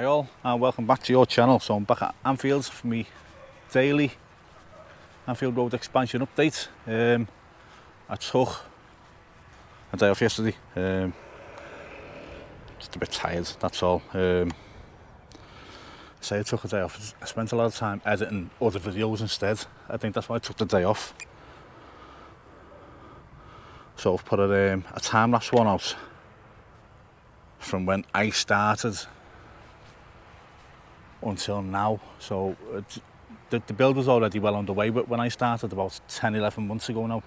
Hi all, and welcome back to your channel. So I'm back at Anfield for me daily Anfield Road expansion update. I took a day off yesterday, just a bit tired, that's all. I took a day off. I spent a lot of time editing other videos instead. I think that's why I took the day off. So I've put a time-lapse one out from when I started until now. So the build was already well underway, but when I started about 10-11 months ago now.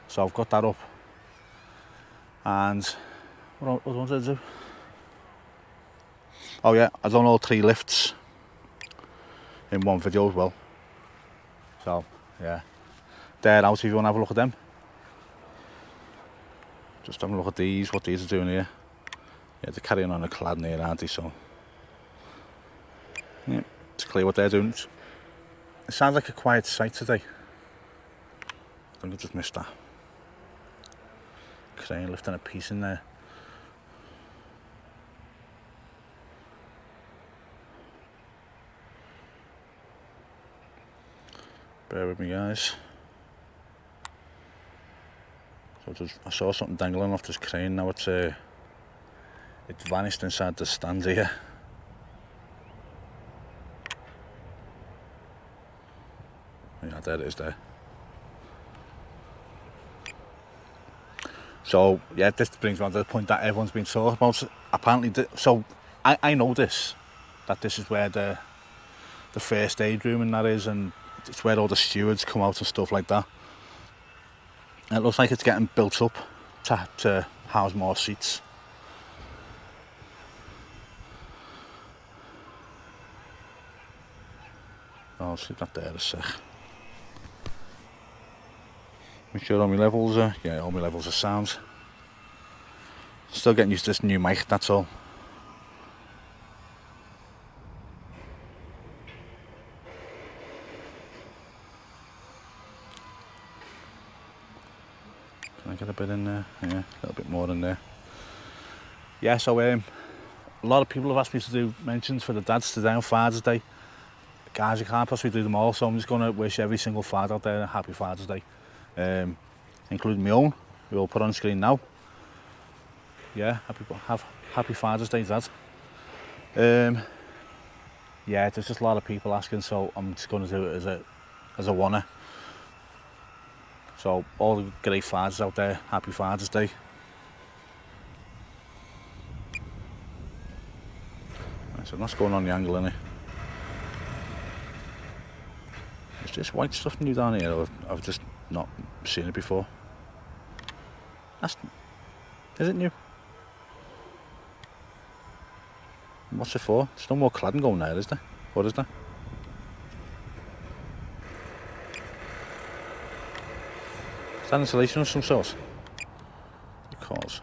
So I've got that up. And what was I to do? Oh yeah, I've done all 3 lifts in one video as well. So yeah, they're out if you want to have a look at them. Just having a look at these, what these are doing here. Yeah, they're carrying on a cladding here, aren't they? So yeah, it's clear what they're doing. It sounds like a quiet site today. I think I just missed that. Crane lifting a piece in there. Bear with me, guys. So I saw something dangling off this crane. Now it's vanished inside the stand here. Yeah, there it is there. So yeah, this brings me on to the point that everyone's been talking about. Apparently, so I know this, that this is where the first aid room and that is, and it's where all the stewards come out and stuff like that. And it looks like it's getting built up to house more seats. I'll see that there a sec. Make sure all my levels are, yeah, all my levels are sound. Still getting used to this new mic, that's all. Can I get a bit in there? Yeah, a little bit more in there. Yeah, so a lot of people have asked me to do mentions for the dads today on Father's Day. Guys, I can't possibly do them all, so I'm just going to wish every single father out there a happy Father's Day. Including my own, who I'll put on screen now. Yeah, happy Father's Day, Dad. Yeah, there's just a lot of people asking, so I'm just going to do it as a wanna. So all the great fathers out there, happy Father's Day. Right, so that's going on the angle, innit? Is this white stuff new down here, or I've just not seen it before? Is it new? What's it for? There's no more cladding going there, is there? What is there? Is that insulation of some sort? Because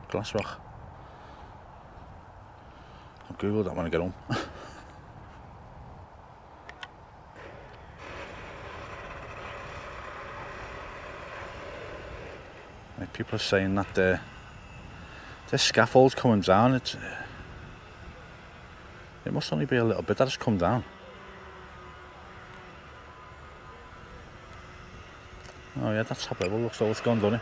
glass rock. I'll Google that when I get home. Like, people are saying that this scaffold's coming down. It must only be a little bit that has come down. Oh yeah, that's top level. Looks like it's gone, doesn't it?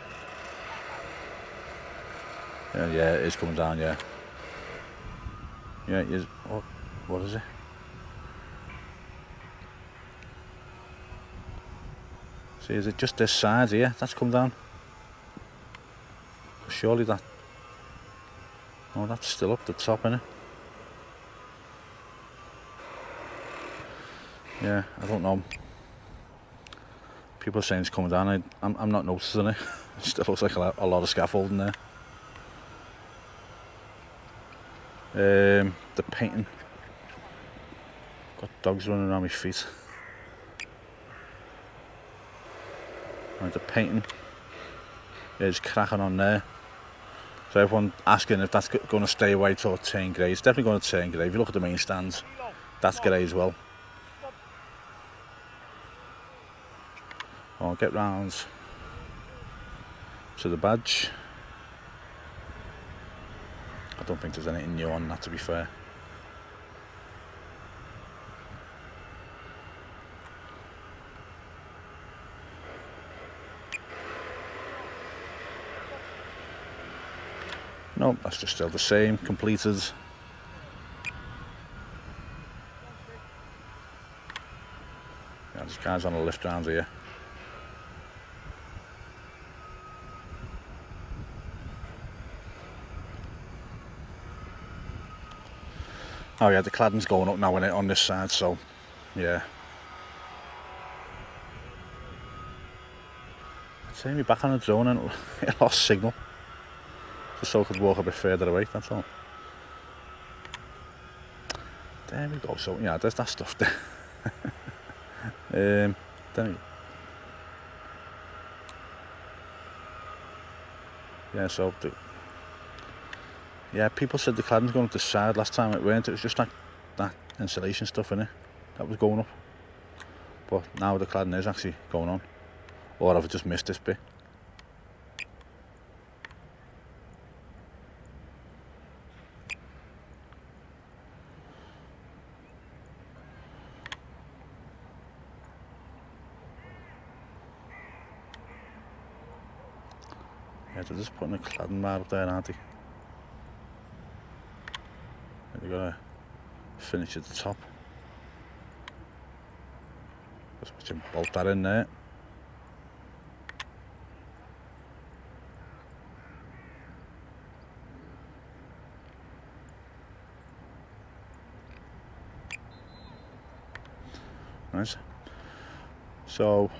Yeah, it is coming down. Yeah. Yeah, it is. What is it? See, is it just this side here that's come down? Surely that. Oh, that's still up the top, isn't it? Yeah, I don't know. People are saying it's coming down. I'm not noticing it. It still looks like a lot of scaffolding there. The painting. Got dogs running around my feet. Right, the painting is cracking on there. So everyone asking if that's going to stay away till turn grey. It's definitely going to turn grey. If you look at the main stands, that's grey as well. I'll get round to the badge. I don't think there's anything new on that, to be fair. No, that's just still the same, completed. Yeah, there's cars on a lift round here. Oh yeah, the cladding's going up now on this side, so yeah. I'd say me back on the drone and it lost signal. Just so I could walk a bit further away, that's all. There we go, so yeah, there's that stuff there. Then, yeah, so yeah, people said the cladding's going up this side. Last time it weren't. It was just that insulation stuff in it that was going up. But now the cladding is actually going on. Or have I just missed this bit? Yeah, they're just putting a cladding bar up there, aren't they? They've got to finish at the top. Just watch him bolt that in there. Nice. So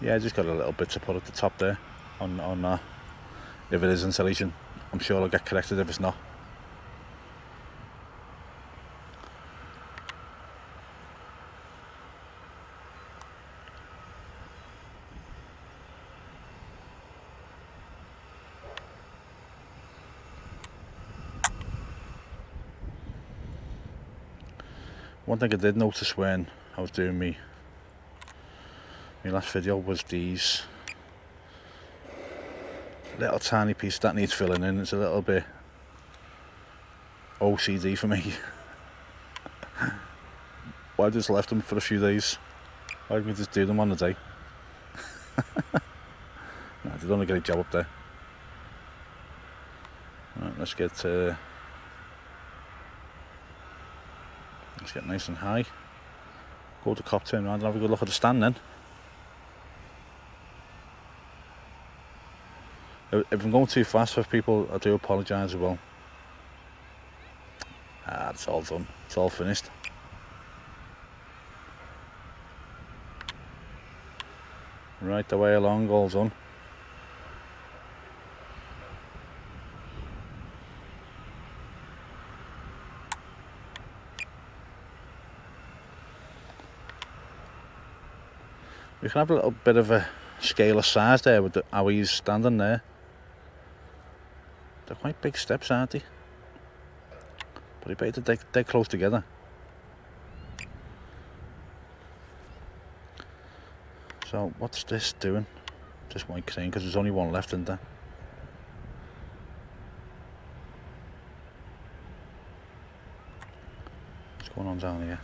yeah, just got a little bit to put at the top there on if it is insulation. I'm sure I'll get corrected if it's not. One thing I did notice when I was doing my last video was these little tiny pieces that needs filling in. It's a little bit OCD for me. Why just left them for a few days? Why didn't we just do them on the day? Nah, they've done a great job up there. Right, let's get nice and high. Go to cop, turn around and have a good look at the stand then. If I'm going too fast for people, I do apologise as well. It's all done. It's all finished. Right the way along, all done. We can have a little bit of a scale of size there with how he's standing there. They're quite big steps, aren't they? But he better they're close together. So what's this doing? Just white crane, because there's only one left in there. What's going on down here?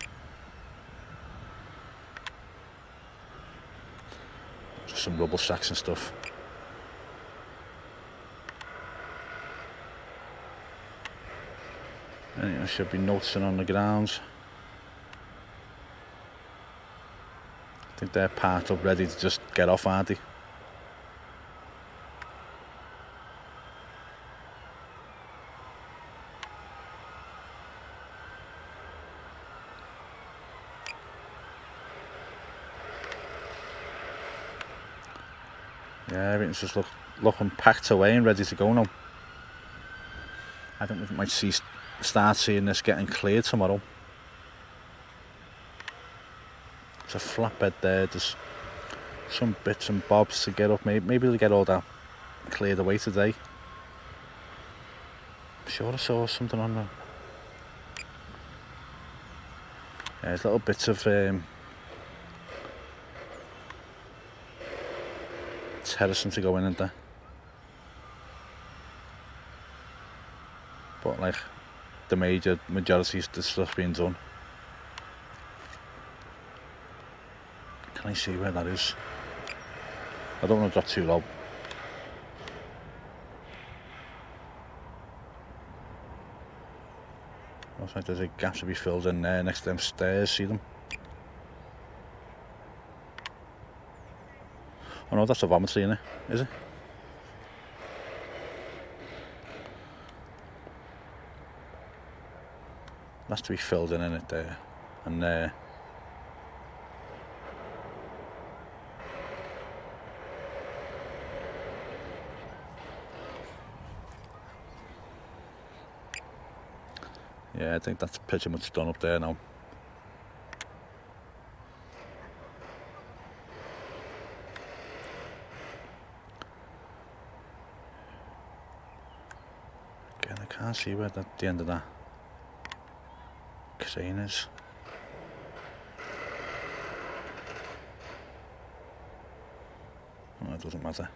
Just some rubble sacks and stuff. Anyway, I should be noticing on the grounds. I think they're parked up ready to just get off, aren't they? Yeah, everything's just looking packed away and ready to go now. I think we might start seeing this getting cleared tomorrow. It's a flatbed there, there's some bits and bobs to get up. Maybe they'll get all that cleared away today. I'm sure I saw something on there. Yeah, there's little bits of terracing to go in there. but like the majority of the stuff being done. Can I see where that is? I don't want to drop too low. Looks like there's a gap to be filled in there next to them stairs, see them? Oh no, that's a vomitory in it, is it? That's to be filled in it there, and there. Yeah, I think that's pretty much done up there now. Again, I can't see where the end of that crane is. Oh, it doesn't matter.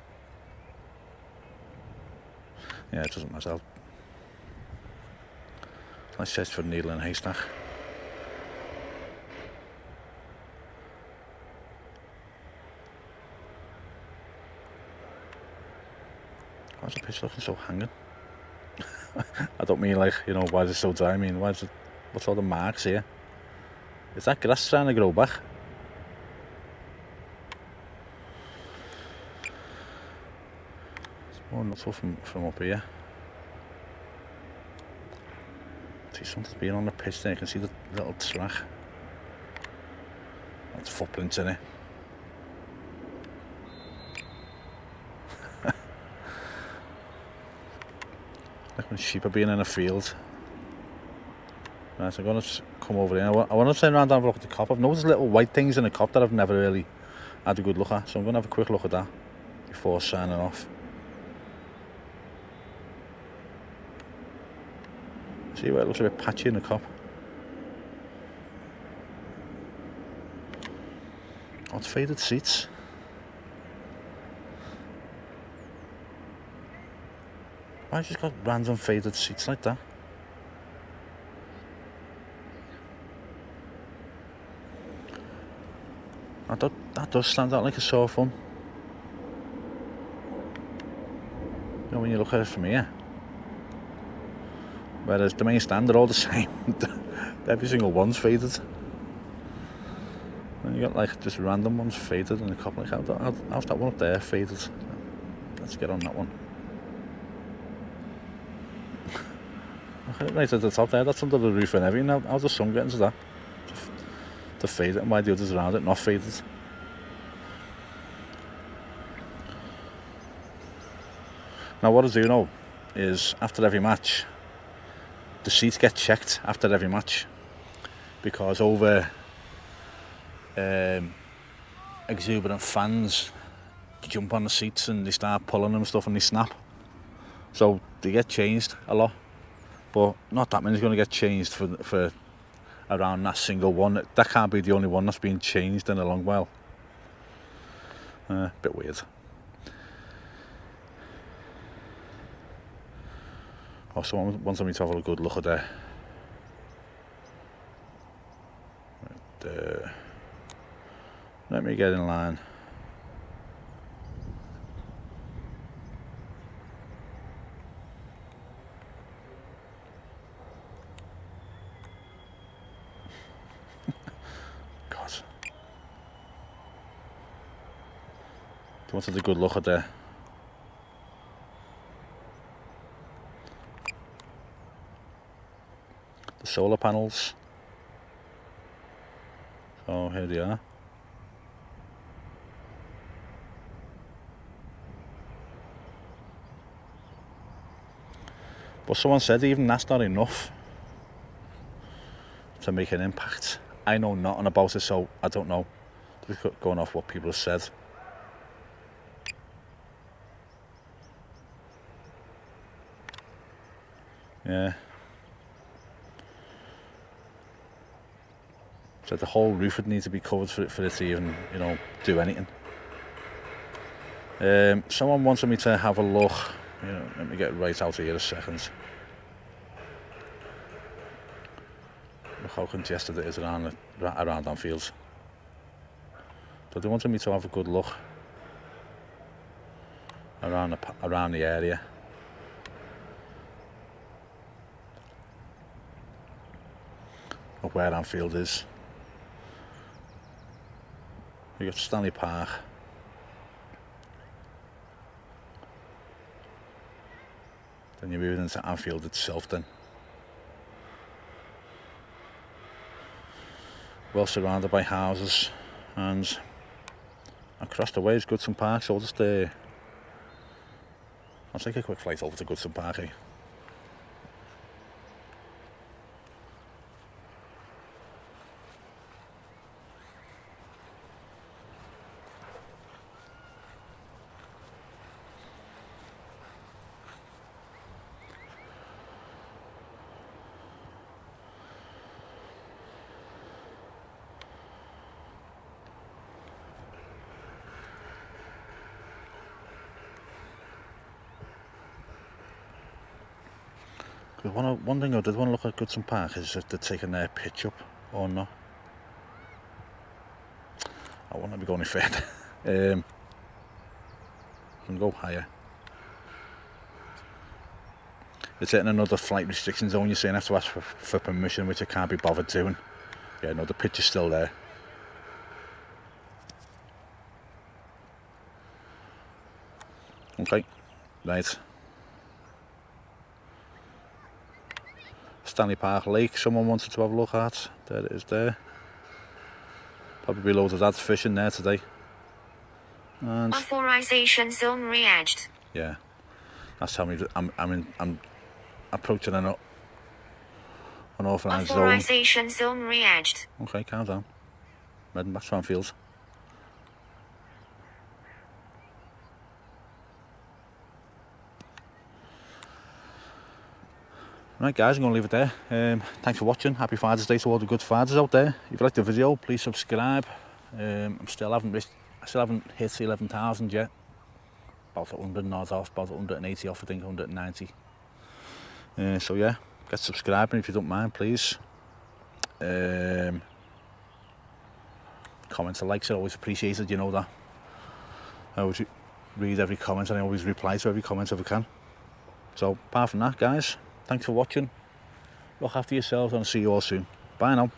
Yeah, it doesn't matter. I searched for a needle in a haystack. Why's the pitch looking so hanging? I don't mean like, you know, why is it so dry? I mean, what's all the marks here? Is that grass trying to grow back? It's more nuts from up here. See, something's been on the pitch there. You can see the little track. That's footprints in it. Like when sheep are being in a field. Right, so I'm going to come over here. I want to turn around and have a look at the cop. I've noticed little white things in the cop that I've never really had a good look at. So I'm going to have a quick look at that before signing off. See where it looks a bit patchy in the cop. Oh, it's faded seats. Why have you just got random faded seats like that? That does stand out like a sore thumb. You know, when you look at it from here. Whereas the main stand, they're all the same. Every single one's faded. And you got like just random ones faded in the cup. Like how's that one up there faded? Let's get on that one. Right at the top there, that's under the roof and everything. How's the sun getting to that? To fade it, and why the others around it not faded? Now what I do know is after every match, the seats get checked after every match, because over exuberant fans jump on the seats and they start pulling them and stuff and they snap. So they get changed a lot, but not that many's going to get changed for around that single one. That can't be the only one that's been changed in a long while. Bit weird. Oh, someone wants me to have a good look at there. Right there. Let me get in line. God. I wanted a good look at there. The solar panels. So here they are. But someone said even that's not enough to make an impact. I know nothing about it, so I don't know. Just going off what people have said. Yeah. So the whole roof would need to be covered for it to even, you know, do anything. Someone wanted me to have a look. You know, let me get right out of here a second. how congested it is around Anfield. So they wanted me to have a good look around the area. Of where Anfield is. You got Stanley Park. Then you're moving into Anfield itself then. Well surrounded by houses, and across the way is Goodson Park, so I'll just I'll take a quick flight over to Goodson Park. One thing I did want to look at Goodson Park is if they're taking their pitch up or not. I won't let me go any further. I can go higher. It's hitting another flight restriction zone, you're saying I have to ask for permission, which I can't be bothered doing. Yeah, no, the pitch is still there. Okay, right. Stanley Park Lake, someone wanted to have a look at. There it is there. Probably loads of lads fishing there today. And authorization zone reached. Yeah, that's how I'm approaching an unauthorized zone. Authorization zone reached. Okay, calm down. Heading back to Anfield. Right guys, I'm going to leave it there. Thanks for watching. Happy Father's Day to all the good fathers out there. If you liked the video, please subscribe. I still haven't hit 11,000 yet. About 100 odd off, about 180 off, I think 190. So yeah, get subscribing if you don't mind, please. Comments and likes are always appreciated, you know that. I always read every comment and I always reply to every comment if I can. So apart from that guys, thanks for watching. Look after yourselves and I'll see you all soon. Bye now.